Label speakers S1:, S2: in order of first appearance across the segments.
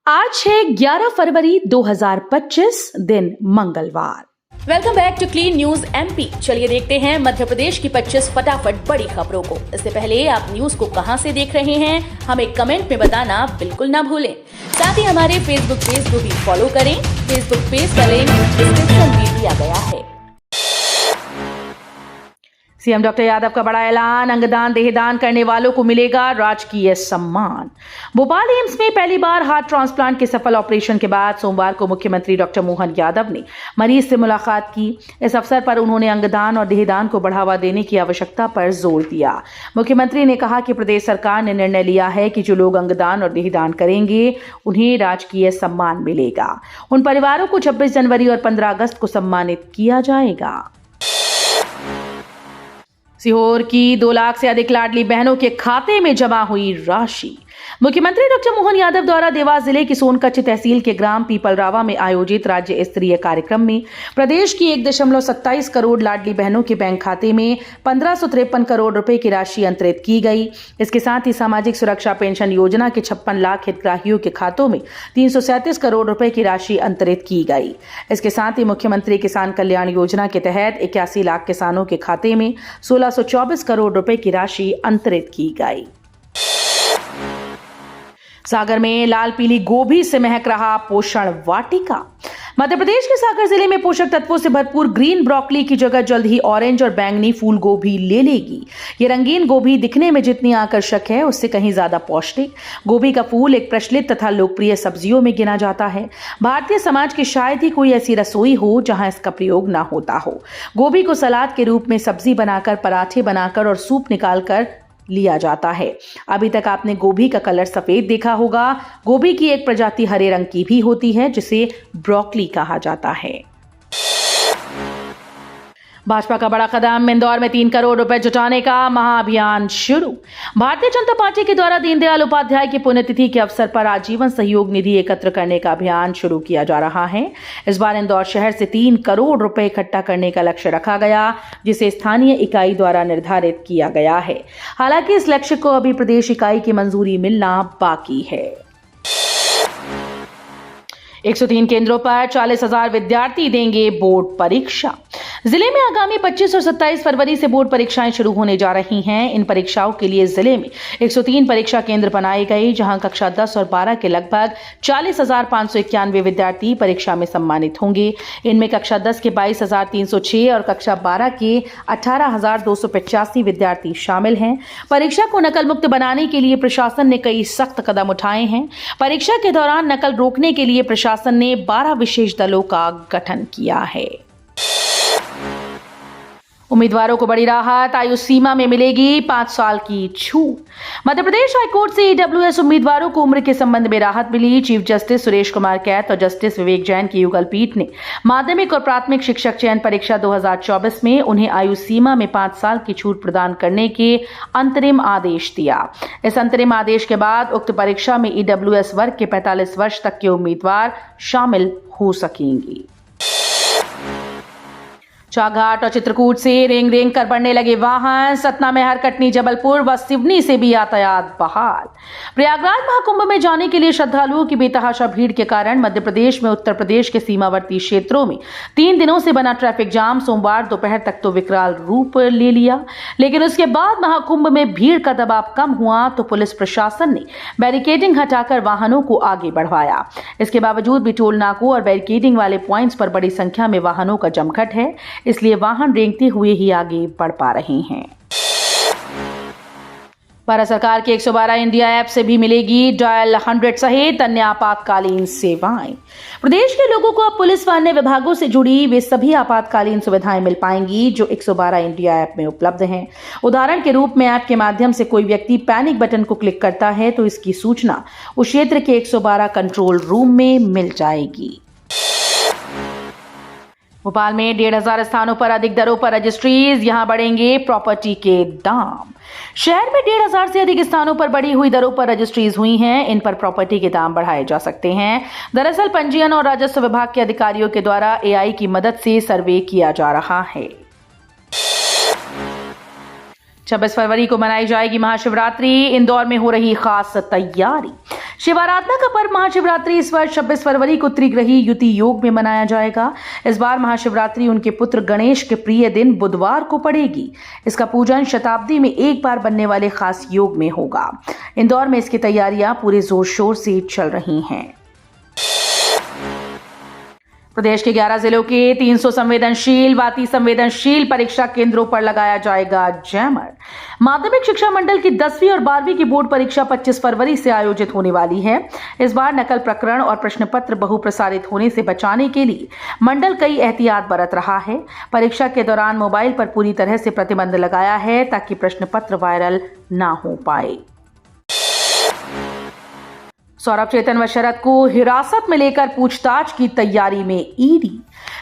S1: आज है 11 फरवरी 2025 दिन मंगलवार।
S2: Welcome back to clean news MP. चलिए देखते हैं मध्य प्रदेश की 25 फटाफट बड़ी खबरों को। इससे पहले आप न्यूज को कहां से देख रहे हैं हमें कमेंट में बताना बिल्कुल ना भूलें। साथ ही हमारे फेसबुक पेज को भी फॉलो करें। फेसबुक पेज का लिंक डिस्क्रिप्शन में दिया गया है।
S1: सीएम डॉक्टर यादव का बड़ा ऐलान, अंगदान देहदान करने वालों को मिलेगा राजकीय सम्मान। भोपाल एम्स में पहली बार हार्ट ट्रांसप्लांट के सफल ऑपरेशन के बाद सोमवार को मुख्यमंत्री डॉक्टर मोहन यादव ने मरीज से मुलाकात की। इस अवसर पर उन्होंने अंगदान और देहदान को बढ़ावा देने की आवश्यकता पर जोर दिया। मुख्यमंत्री ने कहा कि प्रदेश सरकार ने निर्णय लिया है कि जो लोग अंगदान और देहदान करेंगे उन्हें राजकीय सम्मान मिलेगा। उन परिवारों को 26 जनवरी और 15 अगस्त को सम्मानित किया जाएगा। सीहोर की 2 लाख से अधिक लाडली बहनों के खाते में जमा हुई राशि। मुख्यमंत्री डॉक्टर मोहन यादव द्वारा देवास जिले की सोनकच्छ तहसील के ग्राम पीपलरावा में आयोजित राज्य स्तरीय कार्यक्रम में प्रदेश की 1.27 करोड़ लाडली बहनों के बैंक खाते में 1553 करोड़ रुपए की राशि अंतरित की गई। इसके साथ ही सामाजिक सुरक्षा पेंशन योजना के 56 लाख हितग्राहियों के खातों में 337 करोड़ रुपए की राशि अंतरित की गई। इसके साथ ही मुख्यमंत्री किसान कल्याण योजना के तहत 81 लाख किसानों के खाते में 1624 करोड़ रुपए की राशि अंतरित की गई। सागर में लाल पीली गोभी से महक रहा पोषण वाटिका। मध्य प्रदेश के सागर जिले में पोषक तत्वों से भरपूर ग्रीन ब्रोकली की जगह जल्द ही ऑरेंज और बैंगनी फूल गोभी ले लेगी। ये रंगीन गोभी दिखने में जितनी आकर्षक है उससे कहीं ज्यादा पौष्टिक। गोभी का फूल एक प्रचलित तथा लोकप्रिय सब्जियों में गिना जाता है। भारतीय समाज की शायद ही कोई ऐसी रसोई हो जहां इसका प्रयोग ना होता हो। गोभी को सलाद के रूप में सब्जी बनाकर, पराठे बनाकर और सूप निकालकर लिया जाता है। अभी तक आपने गोभी का कलर सफेद देखा होगा। गोभी की एक प्रजाति हरे रंग की भी होती है जिसे ब्रोकली कहा जाता है। भाजपा का बड़ा कदम, इंदौर में 3 करोड़ रुपए जुटाने का महाअभियान शुरू। भारतीय जनता पार्टी के द्वारा दीनदयाल उपाध्याय की पुण्यतिथि के अवसर पर आजीवन सहयोग निधि एकत्र करने का अभियान शुरू किया जा रहा है। इस बार इंदौर शहर से 3 करोड़ रुपए इकट्ठा करने का लक्ष्य रखा गया, जिसे स्थानीय इकाई द्वारा निर्धारित किया गया है। हालांकि इस लक्ष्य को अभी प्रदेश इकाई की मंजूरी मिलना बाकी है। 103 केंद्रों पर 40,000 विद्यार्थी देंगे बोर्ड परीक्षा। जिले में आगामी 25 और 27 फरवरी से बोर्ड परीक्षाएं शुरू होने जा रही हैं। इन परीक्षाओं के लिए जिले में 103 परीक्षा केंद्र बनाए गए, जहां कक्षा 10 और 12 के लगभग 40,591 विद्यार्थी परीक्षा में सम्मानित होंगे। इनमें कक्षा 10 के 22,306 और कक्षा 12 के 18,285 विद्यार्थी शामिल हैं। परीक्षा को नकल मुक्त बनाने के लिए प्रशासन ने कई सख्त कदम उठाए हैं। परीक्षा के दौरान नकल रोकने के लिए प्रशासन ने 12 विशेष दलों का गठन किया है। उम्मीदवारों को बड़ी राहत, आयु सीमा में मिलेगी 5 साल की छूट। मध्य प्रदेश हाईकोर्ट से ईडब्ल्यूएस उम्मीदवारों को उम्र के संबंध में राहत मिली। चीफ जस्टिस सुरेश कुमार कैत और जस्टिस विवेक जैन की युगल पीठ ने माध्यमिक और प्राथमिक शिक्षक चयन परीक्षा 2024 में उन्हें आयु सीमा में 5 साल की छूट प्रदान करने के अंतरिम आदेश दिया। इस अंतरिम आदेश के बाद उक्त परीक्षा में ईडब्ल्यूएस वर्ग के 45 वर्ष तक के उम्मीदवार शामिल हो सकेंगे। चाघाट और चित्रकूट से रेंग रेंग कर बढ़ने लगे वाहन। सतना में हरकटनी, जबलपुर व सिवनी से भी यातायात बहाल। प्रयागराज महाकुंभ में जाने के लिए श्रद्धालुओं की बेतहाशा भीड़ के कारण मध्य प्रदेश में उत्तर प्रदेश के सीमावर्ती क्षेत्रों में 3 दिनों से बना ट्रैफिक जाम सोमवार दोपहर तक तो विकराल रूप ले लिया, लेकिन उसके बाद महाकुंभ में भीड़ का दबाव कम हुआ तो पुलिस प्रशासन ने बैरिकेडिंग हटाकर वाहनों को आगे बढ़वाया। इसके बावजूद भी टोल नाकों और बैरिकेडिंग वाले पॉइंट्स पर बड़ी संख्या में वाहनों का जमघट है, इसलिए वाहन रेंगते हुए ही आगे बढ़ पा रहे हैं। भारत सरकार के 112 इंडिया ऐप से भी मिलेगी डायल 100 सहित अन्य आपातकालीन सेवाएं। प्रदेश के लोगों को अब पुलिस व अन्य विभागों से जुड़ी वे सभी आपातकालीन सुविधाएं मिल पाएंगी जो 112 इंडिया ऐप में उपलब्ध हैं। उदाहरण के रूप में ऐप के माध्यम से कोई व्यक्ति पैनिक बटन को क्लिक करता है तो इसकी सूचना उस क्षेत्र के 112 कंट्रोल रूम में मिल जाएगी। भोपाल में 1,500 स्थानों पर अधिक दरों पर रजिस्ट्रीज, यहां बढ़ेंगे प्रॉपर्टी के दाम। शहर में 1,500 से अधिक स्थानों पर बढ़ी हुई दरों पर रजिस्ट्रीज हुई हैं। इन पर प्रॉपर्टी के दाम बढ़ाए जा सकते हैं। दरअसल पंजीयन और राजस्व विभाग के अधिकारियों के द्वारा एआई की मदद से सर्वे किया जा रहा है। 26 फरवरी को मनाई जाएगी महाशिवरात्रि। इंदौर में हो रही खास तैयारी। शिवाराधना का पर्व महाशिवरात्रि इस वर्ष 26 फरवरी को त्रिग्रही युति योग में मनाया जाएगा। इस बार महाशिवरात्रि उनके पुत्र गणेश के प्रिय दिन बुधवार को पड़ेगी। इसका पूजन शताब्दी में एक बार बनने वाले खास योग में होगा। इंदौर में इसकी तैयारियां पूरे जोर शोर से चल रही हैं। प्रदेश के 11 जिलों के 300 संवेदनशील व अति संवेदनशील परीक्षा केंद्रों पर लगाया जाएगा जैमर। माध्यमिक शिक्षा मंडल की 10वीं और 12वीं की बोर्ड परीक्षा 25 फरवरी से आयोजित होने वाली है। इस बार नकल प्रकरण और प्रश्न पत्र बहुप्रसारित होने से बचाने के लिए मंडल कई एहतियात बरत रहा है। परीक्षा के दौरान मोबाइल पर पूरी तरह से प्रतिबंध लगाया है ताकि प्रश्न पत्र वायरल ना हो पाए। सौरभ, चेतन व शरद को हिरासत में लेकर पूछताछ की तैयारी में ईडी।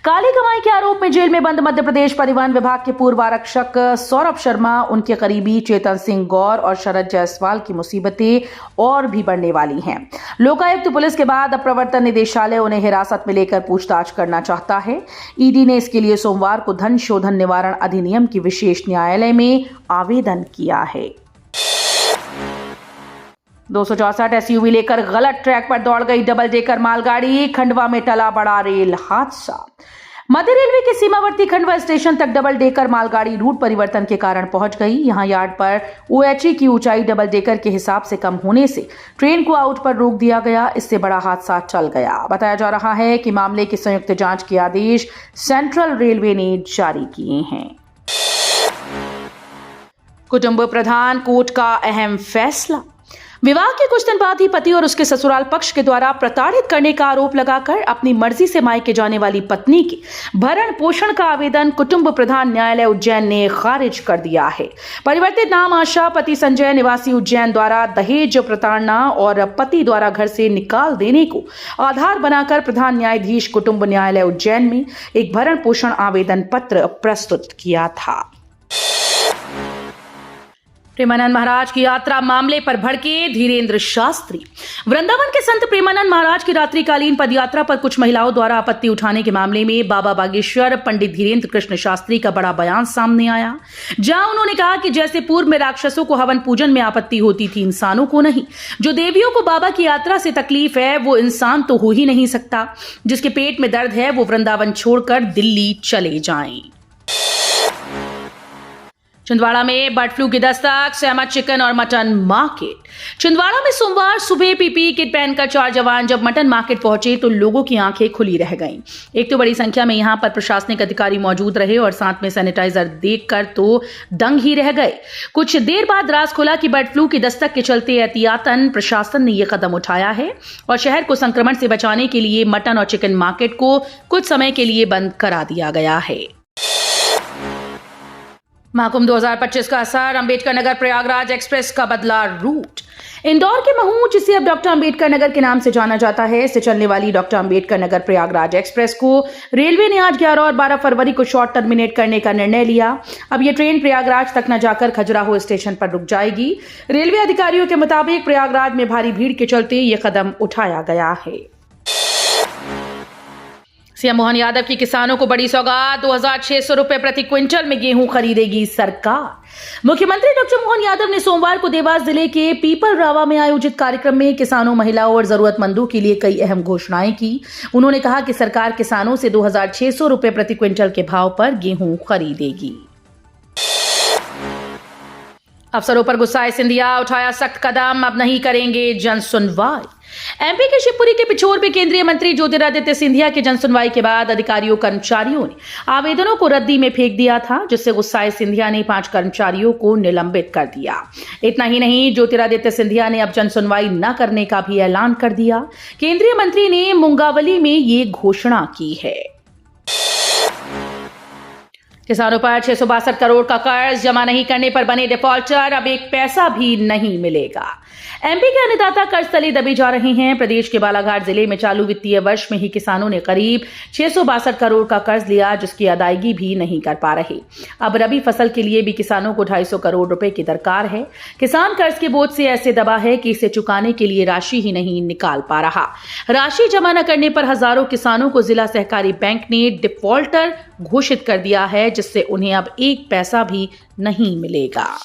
S1: काली कमाई के आरोप में जेल में बंद मध्य प्रदेश परिवहन विभाग के पूर्व आरक्षक सौरभ शर्मा, उनके करीबी चेतन सिंह गौर और शरद जायसवाल की मुसीबतें और भी बढ़ने वाली हैं। लोकायुक्त पुलिस के बाद अब प्रवर्तन निदेशालय उन्हें हिरासत में लेकर पूछताछ करना चाहता है। ईडी ने इसके लिए सोमवार को धन शोधन निवारण अधिनियम की विशेष न्यायालय में आवेदन किया है। 264 एसयूवी लेकर गलत ट्रैक पर दौड़ गई डबल डेकर मालगाड़ी। खंडवा में टला बड़ा रेल हादसा। मध्य रेलवे के सीमावर्ती खंडवा स्टेशन तक डबल डेकर मालगाड़ी रूट परिवर्तन के कारण पहुंच गई। यहां यार्ड पर ओएचई की ऊंचाई डबल डेकर के हिसाब से कम होने से ट्रेन को आउट पर रोक दिया गया। इससे बड़ा हादसा टल गया। बताया जा रहा है कि मामले की संयुक्त जांच के आदेश सेंट्रल रेलवे ने जारी किए हैं। कुटुंब प्रधान कोर्ट का अहम फैसला। विवाह के कुछ दिन बाद ही पति और उसके ससुराल पक्ष के द्वारा प्रताड़ित करने का आरोप लगाकर अपनी मर्जी से मायके जाने वाली पत्नी के भरण पोषण का आवेदन कुटुंब प्रधान न्यायालय उज्जैन ने खारिज कर दिया है। परिवर्तित नाम आशा, पति संजय, निवासी उज्जैन द्वारा दहेज प्रताड़ना और पति द्वारा घर से निकाल देने को आधार बनाकर प्रधान न्यायाधीश कुटुंब न्यायालय उज्जैन में एक भरण पोषण आवेदन पत्र प्रस्तुत किया था। प्रेमानंद महाराज की यात्रा मामले पर भड़के धीरेन्द्र शास्त्री। वृंदावन के संत प्रेमानंद महाराज की रात्रिकालीन पदयात्रा पर कुछ महिलाओं द्वारा आपत्ति उठाने के मामले में बाबा बागेश्वर पंडित धीरेन्द्र कृष्ण शास्त्री का बड़ा बयान सामने आया, जहां उन्होंने कहा कि जैसे पूर्व में राक्षसों को हवन पूजन में आपत्ति होती थी, इंसानों को नहीं। जो देवियों को बाबा की यात्रा से तकलीफ है वो इंसान तो हो ही नहीं सकता। जिसके पेट में दर्द है वो वृंदावन छोड़कर दिल्ली चले जाएं। छिंदवाड़ा में बर्ड फ्लू की दस्तक, सहमत चिकन और मटन मार्केट। छिंदवाड़ा में सोमवार सुबह पीपीई किट पहनकर 4 जवान जब मटन मार्केट पहुंचे तो लोगों की आंखें खुली रह गईं। एक तो बड़ी संख्या में यहां पर प्रशासनिक अधिकारी मौजूद रहे और साथ में सैनिटाइजर देखकर तो दंग ही रह गए। कुछ देर बाद राज खुला कि बर्ड फ्लू की दस्तक के चलते एहतियातन प्रशासन ने यह कदम उठाया है और शहर को संक्रमण से बचाने के लिए मटन और चिकन मार्केट को कुछ समय के लिए बंद करा दिया गया है। महाकुंभ 2025 का असर, अंबेडकर नगर प्रयागराज एक्सप्रेस का बदला रूट। इंदौर के महू, जिसे अब डॉक्टर अंबेडकर नगर के नाम से जाना जाता है, इससे चलने वाली डॉक्टर अंबेडकर नगर प्रयागराज एक्सप्रेस को रेलवे ने आज 11 और 12 फरवरी को शॉर्ट टर्मिनेट करने का निर्णय लिया। अब यह ट्रेन प्रयागराज तक न जाकर खजुराहो स्टेशन पर रुक जाएगी। रेलवे अधिकारियों के मुताबिक प्रयागराज में भारी भीड़ के चलते यह कदम उठाया गया है। सीएम मोहन यादव की किसानों को बड़ी सौगात, 2600 रुपए प्रति क्विंटल में गेहूं खरीदेगी सरकार। मुख्यमंत्री डॉक्टर मोहन यादव ने सोमवार को देवास जिले के पीपल रावा में आयोजित कार्यक्रम में किसानों, महिलाओं और जरूरतमंदों के लिए कई अहम घोषणाएं की। उन्होंने कहा कि सरकार किसानों से 2600 रुपए प्रति क्विंटल के भाव पर गेहूं खरीदेगी। अफसरों पर गुस्साए सिंधिया, उठाया सख्त कदम, अब नहीं करेंगे जन सुनवाई। एमपी के शिवपुरी के पिछोर में केंद्रीय मंत्री ज्योतिरादित्य सिंधिया के जन सुनवाई के बाद अधिकारियों कर्मचारियों ने आवेदनों को रद्दी में फेंक दिया था, जिससे गुस्साए सिंधिया ने 5 कर्मचारियों को निलंबित कर दिया। इतना ही नहीं, ज्योतिरादित्य सिंधिया ने अब जन सुनवाई न करने का भी ऐलान कर दिया। केंद्रीय मंत्री ने मुंगावली में ये घोषणा की है। किसानों पर 662 करोड़ का कर्ज जमा नहीं करने पर बने डिफॉल्टर, अब एक पैसा भी नहीं मिलेगा। एमपी के अन्नदाता कर्ज तले दबे जा रहे हैं। प्रदेश के बालाघाट जिले में चालू वित्तीय वर्ष में ही किसानों ने करीब 662 करोड़ का कर्ज लिया, जिसकी अदायगी भी नहीं कर पा रहे। अब रबी फसल के लिए भी किसानों को 250 करोड़ रुपए की दरकार है। किसान कर्ज के बोझ से ऐसे दबा है कि इसे चुकाने के लिए राशि ही नहीं निकाल पा रहा। राशि जमा न करने पर हजारों किसानों को जिला सहकारी बैंक ने डिफॉल्टर घोषित कर दिया है, जिससे उन्हें अब एक पैसा भी नहीं मिलेगा।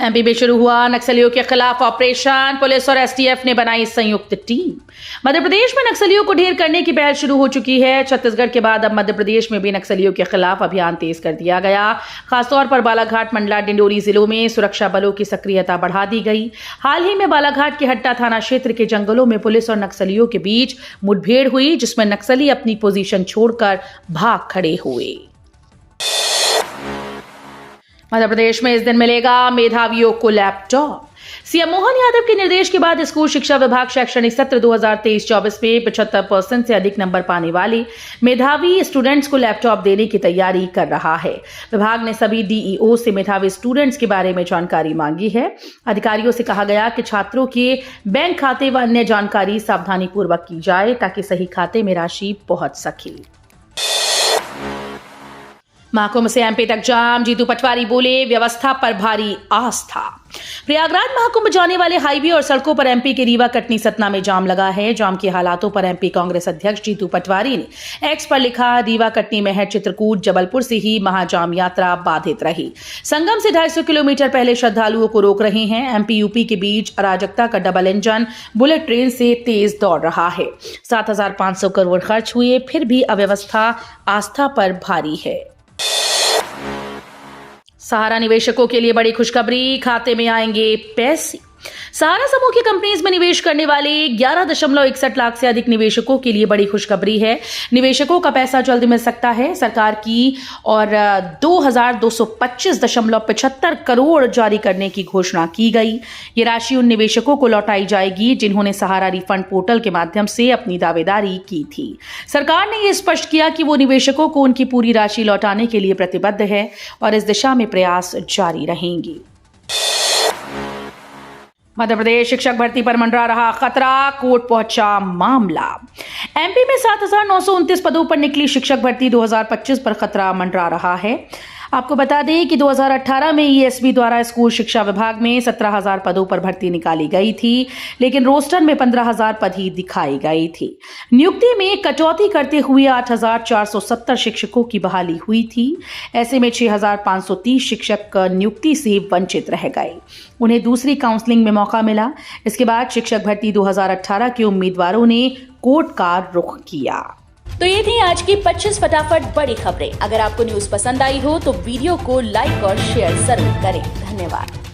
S1: एमपी में शुरू हुआ नक्सलियों के खिलाफ ऑपरेशन। पुलिस और एसटीएफ ने बनाई संयुक्त टीम। मध्य प्रदेश में नक्सलियों को ढेर करने की पहल शुरू हो चुकी है। छत्तीसगढ़ के बाद अब मध्य प्रदेश में भी नक्सलियों के खिलाफ अभियान तेज कर दिया गया। खासतौर पर बालाघाट, मंडला, डिंडोरी जिलों में सुरक्षा बलों की सक्रियता बढ़ा दी गई। हाल ही में बालाघाट के हट्टा थाना क्षेत्र के जंगलों में पुलिस और नक्सलियों के बीच मुठभेड़ हुई, जिसमें नक्सली अपनी पोजीशन छोड़कर भाग खड़े हुए। मध्य प्रदेश में इस दिन मिलेगा मेधावियों को लैपटॉप। सीएम मोहन यादव के निर्देश के बाद स्कूल शिक्षा विभाग शैक्षणिक सत्र 2023-24 में 75% से अधिक नंबर पाने वाले मेधावी स्टूडेंट्स को लैपटॉप देने की तैयारी कर रहा है। विभाग ने सभी डीईओ से मेधावी स्टूडेंट्स के बारे में जानकारी मांगी है। अधिकारियों से कहा गया कि छात्रों के बैंक खाते व अन्य जानकारी सावधानी पूर्वक की जाए, ताकि सही खाते में राशि पहुंच सके। महाकुंभ से एमपी तक जाम। जीतू पटवारी बोले, व्यवस्था पर भारी आस्था। प्रयागराज महाकुंभ जाने वाले हाईवे और सड़कों पर एमपी के रीवा, कटनी, सतना में जाम लगा है। जाम के हालातों पर एमपी कांग्रेस अध्यक्ष जीतू पटवारी ने एक्स पर लिखा, रीवा, कटनी, महर, चित्रकूट, जबलपुर से ही महाजाम यात्रा बाधित रही। संगम से 250 किलोमीटर पहले श्रद्धालुओं को रोक रहे हैं। एमपी यूपी के बीच अराजकता का डबल इंजन बुलेट ट्रेन से तेज दौड़ रहा है। 7,500 करोड़ खर्च हुए, फिर भी अव्यवस्था आस्था पर भारी है। सहारा निवेशकों के लिए बड़ी खुशखबरी, खाते में आएंगे पैसे। सहारा समूह की कंपनीज में निवेश करने वाले 11.61 लाख से अधिक निवेशकों के लिए बड़ी खुशखबरी है। निवेशकों का पैसा जल्द मिल सकता है। सरकार की और 2,225.75 करोड़ जारी करने की घोषणा की गई। ये राशि उन निवेशकों को लौटाई जाएगी जिन्होंने सहारा रिफंड पोर्टल के माध्यम से अपनी दावेदारी की थी। सरकार ने यह स्पष्ट किया कि वो निवेशकों को उनकी पूरी राशि लौटाने के लिए प्रतिबद्ध है और इस दिशा में प्रयास जारी रहेंगे। मध्य प्रदेश शिक्षक भर्ती पर मंडरा रहा खतरा, कोर्ट पहुंचा मामला। एमपी में 7,929 पदों पर निकली शिक्षक भर्ती 2025 पर खतरा मंडरा रहा है। आपको बता दें कि 2018 में ईएसबी द्वारा स्कूल शिक्षा विभाग में 17,000 पदों पर भर्ती निकाली गई थी, लेकिन रोस्टर में 15,000 पद ही दिखाई गई थी। नियुक्ति में कटौती करते हुए 8,470 शिक्षकों की बहाली हुई थी। ऐसे में 6,530 शिक्षक नियुक्ति से वंचित रह गए। उन्हें दूसरी काउंसलिंग में मौका मिला। इसके बाद शिक्षक भर्ती 2018 के उम्मीदवारों ने कोर्ट का रुख किया।
S2: तो ये थी आज की 25 फटाफट बड़ी खबरें। अगर आपको न्यूज पसंद आई हो तो वीडियो को लाइक और शेयर जरूर करें। धन्यवाद।